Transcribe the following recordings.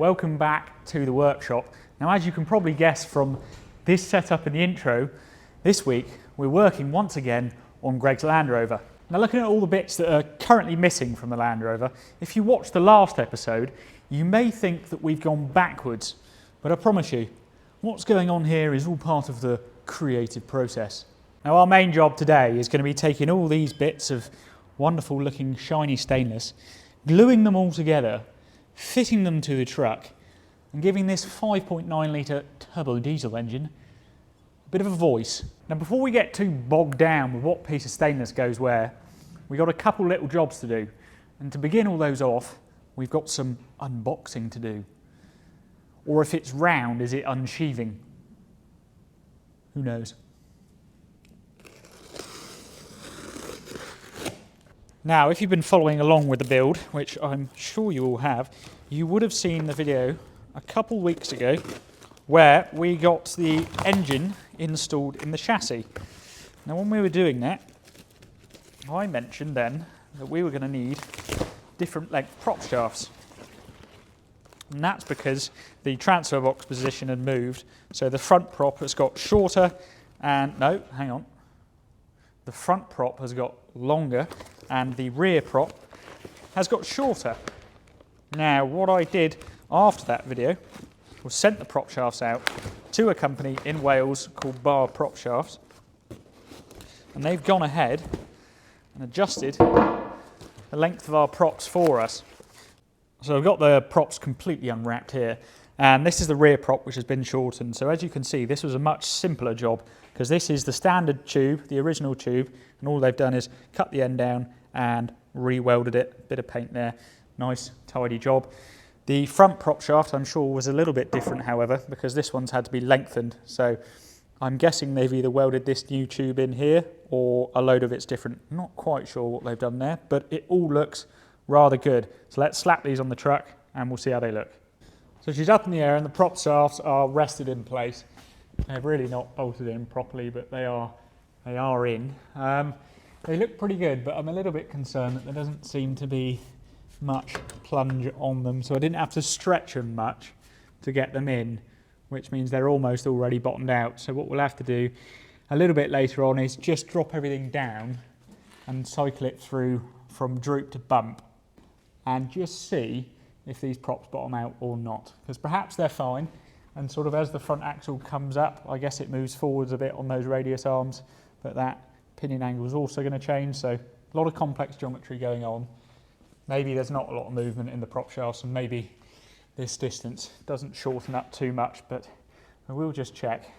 welcome back to the workshop. Now, as you can probably guess from this setup in the intro, this week we're working once again on Greg's Land Rover. Now, looking at all the bits that are currently missing from the Land Rover, if you watched the last episode, you may think that we've gone backwards, but I promise you, what's going on here is all part of the creative process. Now, our main job today is going to be taking all these bits of wonderful looking shiny stainless, gluing them all together, fitting them to the truck, and giving this 5.9 litre turbo diesel engine a bit of a voice. Now, before we get too bogged down with what piece of stainless goes where, we've got a couple little jobs to do. And to begin all those off, we've got some unboxing to do. Or if it's round, is it unsheathing? Who knows? Now, if you've been following along with the build, which I'm sure you all have, you would have seen the video a couple weeks ago where we got the engine installed in the chassis. Now, when we were doing that, I mentioned then that we were going to need different length prop shafts. And that's because the transfer box position had moved, so the front prop has got shorter and, no, hang on, the front prop has got longer and the rear prop has got shorter. Now, what I did after that video was sent the prop shafts out to a company in Wales called Bar Prop Shafts, and they've gone ahead and adjusted the length of our props for us. So I've got the props completely unwrapped here, and this is the rear prop which has been shortened. So as you can see, this was a much simpler job because this is the standard tube, the original tube, and all they've done is cut the end down and re-welded it. Bit of paint there, nice tidy job. The front prop shaft, I'm sure, was a little bit different, however, because this one's had to be lengthened. So I'm guessing they've either welded this new tube in here or a load of it's different. Not quite sure what they've done there, but it all looks rather good. So let's slap these on the truck and we'll see how they look. So she's up in the air and the prop shafts are rested in place. They're really not bolted in properly, but they are in. They look pretty good, but I'm a little bit concerned that there doesn't seem to be much plunge on them, so I didn't have to stretch them much to get them in, which means they're almost already bottomed out. So what we'll have to do a little bit later on is just drop everything down and cycle it through from droop to bump and just see if these props bottom out or not, because perhaps they're fine, and sort of as the front axle comes up, I guess it moves forwards a bit on those radius arms, but that pinion angle is also going to change, so a lot of complex geometry going on. Maybe there's not a lot of movement in the prop shafts, and maybe this distance doesn't shorten up too much, but I will just check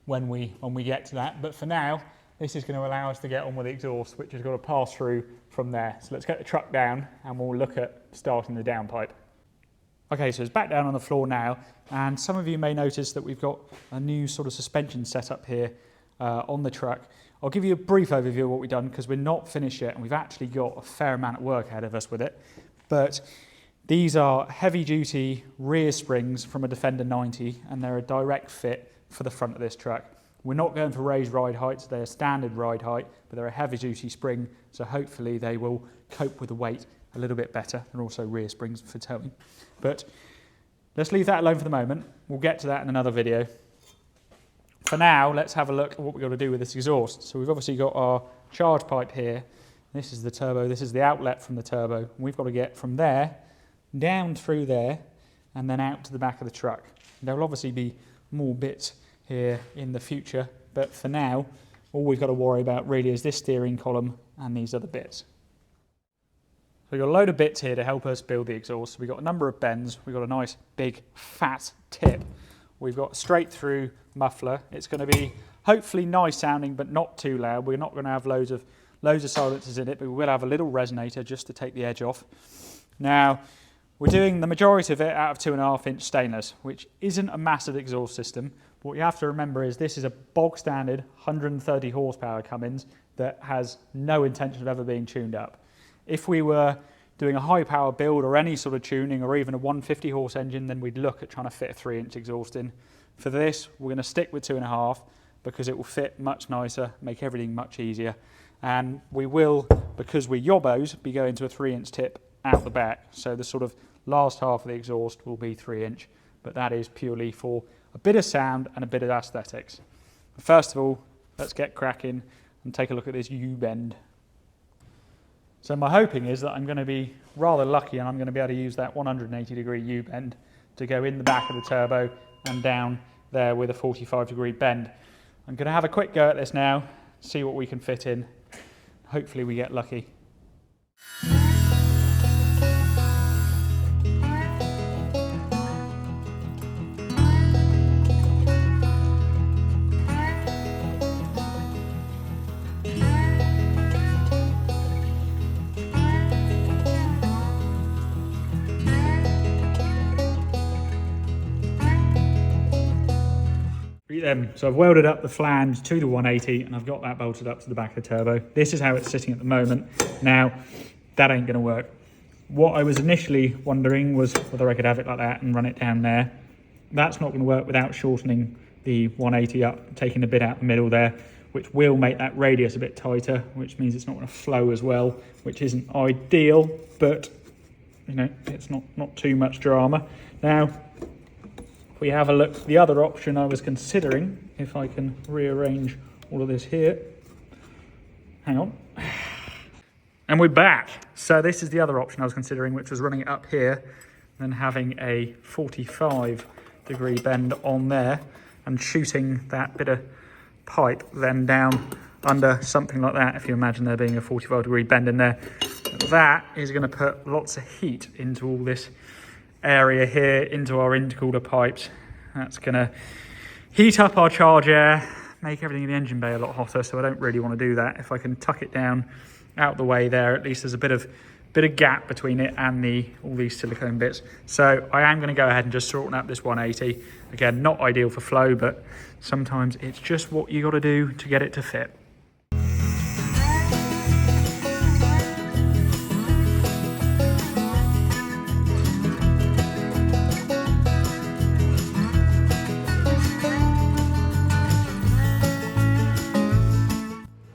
when we get to that. But for now, this is going to allow us to get on with the exhaust, which has got to pass through from there. So let's get the truck down and we'll look at starting the downpipe. Okay, so it's back down on the floor now, and some of you may notice that we've got a new sort of suspension setup here on the truck. I'll give you a brief overview of what we've done because we're not finished yet and we've actually got a fair amount of work ahead of us with it. But these are heavy-duty rear springs from a Defender 90 and they're a direct fit for the front of this truck. We're not going for raised ride heights, they're a standard ride height, but they're a heavy-duty spring, so hopefully they will cope with the weight a little bit better. They're also rear springs for towing. But let's leave that alone for the moment. We'll get to that in another video. For now, let's have a look at what we've got to do with this exhaust. So we've obviously got our charge pipe here. This is the turbo, this is the outlet from the turbo. We've got to get from there, down through there, and then out to the back of the truck. There will obviously be more bits here in the future, but for now, all we've got to worry about really is this steering column and these other bits. So we've got a load of bits here to help us build the exhaust. We've got a number of bends, we've got a nice big fat tip. We've got a straight through muffler. It's going to be hopefully nice sounding but not too loud. We're not going to have loads of silencers in it, but we will have a little resonator just to take the edge off. Now, we're doing the majority of it out of 2.5 inch stainless, which isn't a massive exhaust system. But what you have to remember is this is a bog standard 130 horsepower Cummins that has no intention of ever being tuned up. If we were doing a high power build or any sort of tuning or even a 150 horse engine, then we'd look at trying to fit a 3-inch exhaust in. For this, we're going to stick with 2.5 because it will fit much nicer, make everything much easier. And we will, because we're yobbos, be going to a 3-inch tip out the back. So the sort of Last half of the exhaust will be 3-inch, but that is purely for a bit of sound and a bit of aesthetics. But first of all, let's get cracking and take a look at this U-bend. So my hoping is that I'm going to be rather lucky and I'm going to be able to use that 180-degree U-bend to go in the back of the turbo and down there with a 45-degree bend. I'm going to have a quick go at this now, see what we can fit in. Hopefully we get lucky. So I've welded up the flange to the 180 and I've got that bolted up to the back of the turbo. This is how it's sitting at the moment. Now, that ain't going to work. What I was initially wondering was whether I could have it like that and run it down there. That's not going to work without shortening the 180 up, taking a bit out the middle there, which will make that radius a bit tighter, which means it's not going to flow as well, which isn't ideal, but you know, it's not too much drama. Now, if we have a look, the other option I was considering, if I can rearrange all of this here. Hang on. And we're back. So this is the other option I was considering, which was running it up here and having a 45-degree bend on there and shooting that bit of pipe then down under something like that, if you imagine there being a 45-degree bend in there. That is going to put lots of heat into all this area here, into our intercooler pipes. That's going to heat up our charge air, make everything in the engine bay a lot hotter, so I don't really want to do that. If I can tuck it down out the way there, at least there's a bit of gap between it and all these silicone bits. So I am going to go ahead and just shorten up this 180. Again, not ideal for flow, but sometimes it's just what you got to do to get it to fit.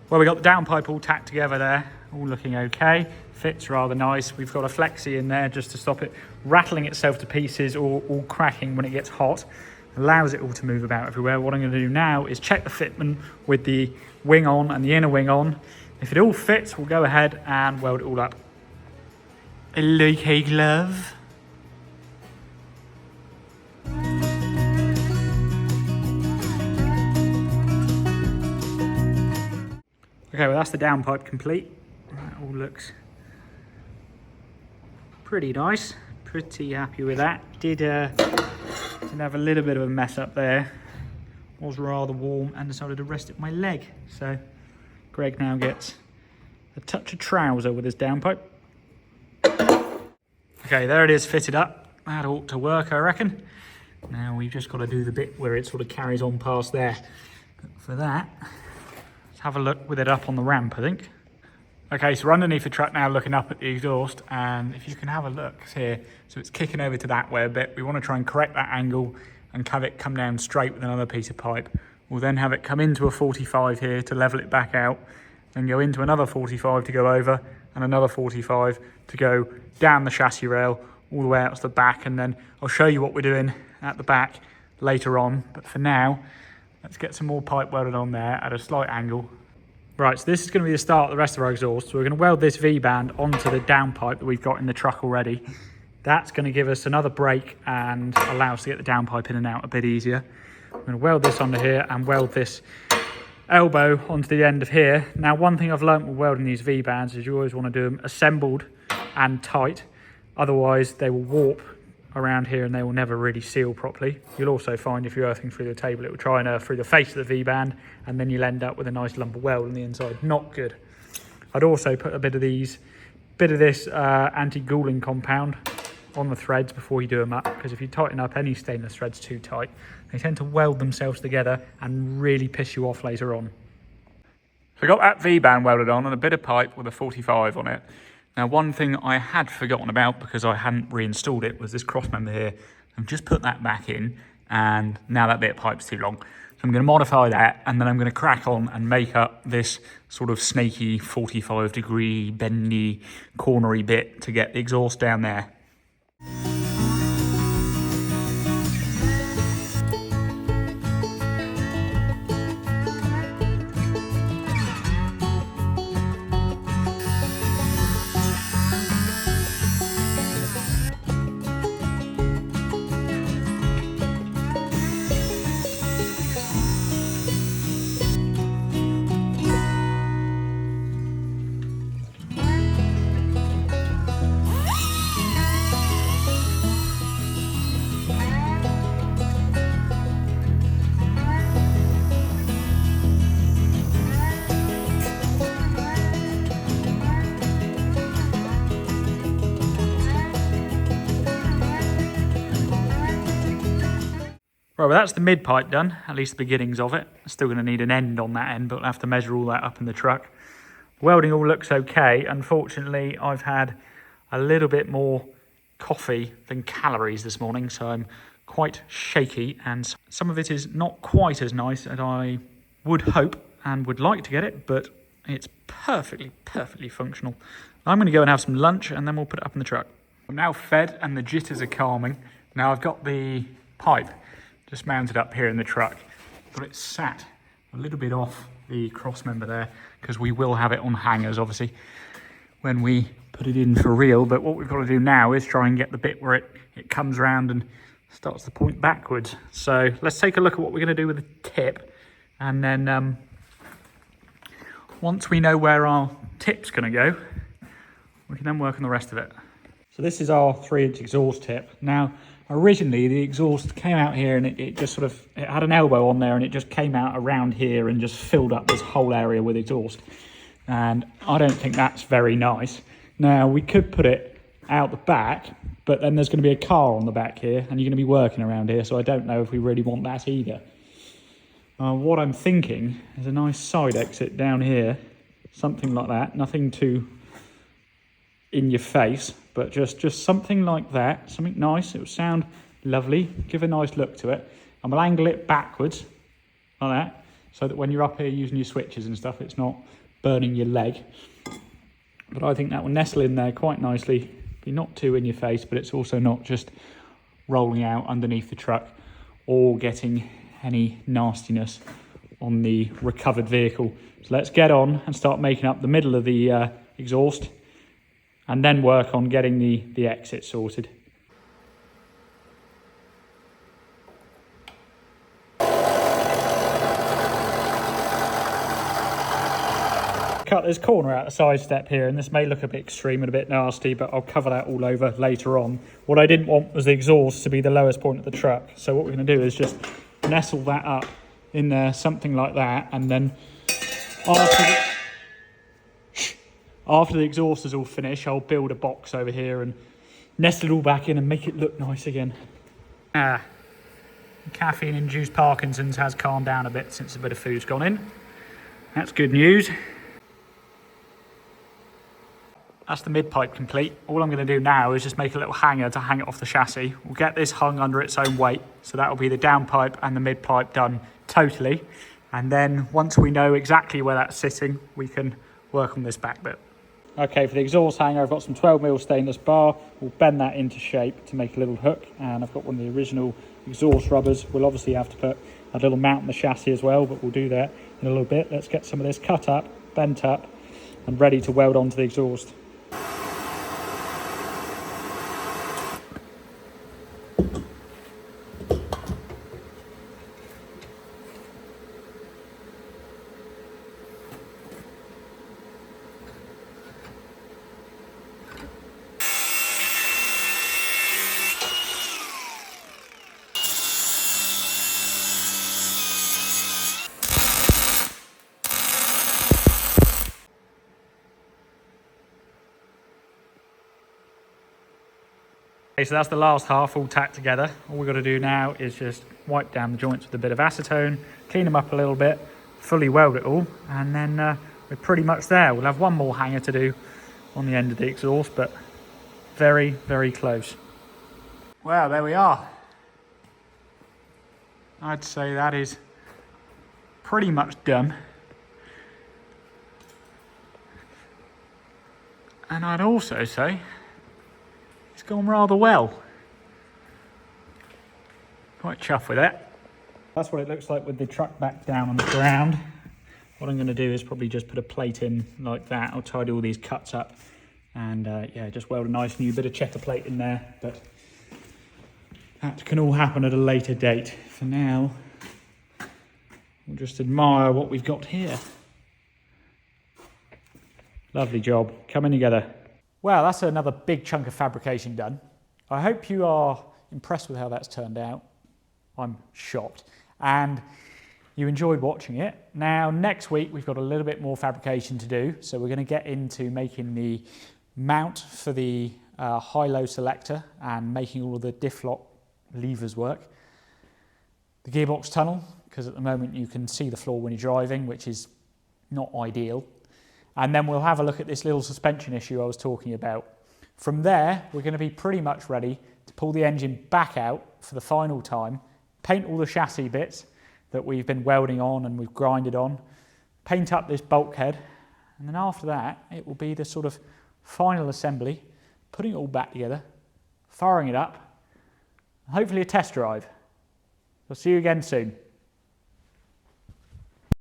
Well, we got the downpipe all tacked together there, all looking okay. Fits rather nice. We've got a flexi in there just to stop it rattling itself to pieces or cracking when it gets hot. Allows it all to move about everywhere. What I'm going to do now is check the fitment with the wing on and the inner wing on. If it all fits, we'll go ahead and weld it all up. Like a glove. Okay, well that's the downpipe complete. That all looks pretty nice. Pretty happy with that. Did have a little bit of a mess up there. Was rather warm and decided to rest at my leg. So Greg now gets a touch of trouser with his downpipe. Okay, there it is fitted up. That ought to work, I reckon. Now we've just got to do the bit where it sort of carries on past there. But for that, let's have a look with it up on the ramp, I think. Okay, so we're underneath the truck now looking up at the exhaust, and if you can have a look here, so it's kicking over to that way a bit. We want to try and correct that angle and have it come down straight with another piece of pipe. We'll then have it come into a 45 here to level it back out, then go into another 45 to go over, and another 45 to go down the chassis rail all the way out to the back, and then I'll show you what we're doing at the back later on. But for now, let's get some more pipe welded on there at a slight angle. Right, so this is going to be the start of the rest of our exhaust. So we're going to weld this V-band onto the downpipe that we've got in the truck already. That's going to give us another brake and allow us to get the downpipe in and out a bit easier. We're going to weld this onto here and weld this elbow onto the end of here. Now, one thing I've learned with welding these V-bands is you always want to do them assembled and tight. Otherwise, they will warp around here and they will never really seal properly. You'll also find if you're earthing through the table, it will try and earth through the face of the V-band, and then you'll end up with a nice lump of weld on the inside. Not good. I'd also put a bit of this anti-gouling compound on the threads before you do them up, because if you tighten up any stainless threads too tight, they tend to weld themselves together and really piss you off later on. So I got that V-band welded on and a bit of pipe with a 45 on it. Now, one thing I had forgotten about because I hadn't reinstalled it was this cross member here. I've just put that back in, and now that bit of pipe's too long. So I'm going to modify that, and then I'm going to crack on and make up this sort of snaky 45-degree bendy cornery bit to get the exhaust down there. Right, well that's the mid pipe done, at least the beginnings of it. Still going to need an end on that end, but I'll have to measure all that up in the truck. Welding all looks okay. Unfortunately, I've had a little bit more coffee than calories this morning, so I'm quite shaky, and some of it is not quite as nice as I would hope and would like to get it, but it's perfectly functional. I'm going to go and have some lunch, and then we'll put it up in the truck. I'm now fed, and the jitters are calming. Now I've got the pipe just mounted up here in the truck, but it's sat a little bit off the cross member there, because we will have it on hangers obviously when we put it in for real. But what we've got to do now is try and get the bit where it comes around and starts to point backwards. So let's take a look at what we're going to do with the tip, and then once we know where our tip's going to go, we can then work on the rest of it. So this is our 3-inch exhaust tip. Now originally the exhaust came out here, and it just sort of, it had an elbow on there, and it just came out around here and just filled up this whole area with exhaust. And I don't think that's very nice. Now we could put it out the back, but then there's going to be a car on the back here, and you're going to be working around here, so I don't know if we really want that either. What I'm thinking is a nice side exit down here, something like that. Nothing too in your face, but just something like that, something nice. It would sound lovely, give a nice look to it, and we'll angle it backwards like that, so that when you're up here using your switches and stuff, it's not burning your leg. But I think that will nestle in there quite nicely, be not too in your face, but it's also not just rolling out underneath the truck or getting any nastiness on the recovered vehicle. So let's get on and start making up the middle of the exhaust, and then work on getting the exit sorted. Cut this corner out the side step here, and this may look a bit extreme and a bit nasty, but I'll cover that all over later on. What I didn't want was the exhaust to be the lowest point of the truck, so what we're going to do is just nestle that up in there, something like that, and then after the exhaust is all finished, I'll build a box over here and nestle it all back in and make it look nice again. Caffeine-induced Parkinson's has calmed down a bit since a bit of food's gone in. That's good news. That's the mid-pipe complete. All I'm going to do now is just make a little hanger to hang it off the chassis. We'll get this hung under its own weight, so that will be the downpipe and the mid-pipe done totally. And then once we know exactly where that's sitting, we can work on this back bit. Okay, for the exhaust hanger, I've got some 12mm stainless bar. We'll bend that into shape to make a little hook, and I've got one of the original exhaust rubbers. We'll obviously have to put a little mount on the chassis as well, but we'll do that in a little bit. Let's get some of this cut up, bent up, and ready to weld onto the exhaust. Okay, so that's the last half all tacked together. All we've got to do now is just wipe down the joints with a bit of acetone, clean them up a little bit, fully weld it all, and then we're pretty much there. We'll have one more hanger to do on the end of the exhaust, but very, very close. Well, there we are. I'd say that is pretty much done. And I'd also say It's gone rather well. Quite chuffed with it. That's what it looks like with the truck back down on the ground. What I'm going to do is probably just put a plate in like that. I'll tidy all these cuts up and yeah, just weld a nice new bit of checker plate in there. But that can all happen at a later date. For now, we'll just admire what we've got here. Lovely job, coming together. Well, that's another big chunk of fabrication done. I hope you are impressed with how that's turned out. I'm shocked. And you enjoyed watching it. Now, next week, we've got a little bit more fabrication to do. So we're going to get into making the mount for the high-low selector and making all of the diff lock levers work. The gearbox tunnel, because at the moment you can see the floor when you're driving, which is not ideal. And then we'll have a look at this little suspension issue I was talking about. From there, we're going to be pretty much ready to pull the engine back out for the final time, paint all the chassis bits that we've been welding on and we've grinded on, paint up this bulkhead, and then after that, it will be the sort of final assembly, putting it all back together, firing it up, and hopefully a test drive. I'll see you again soon.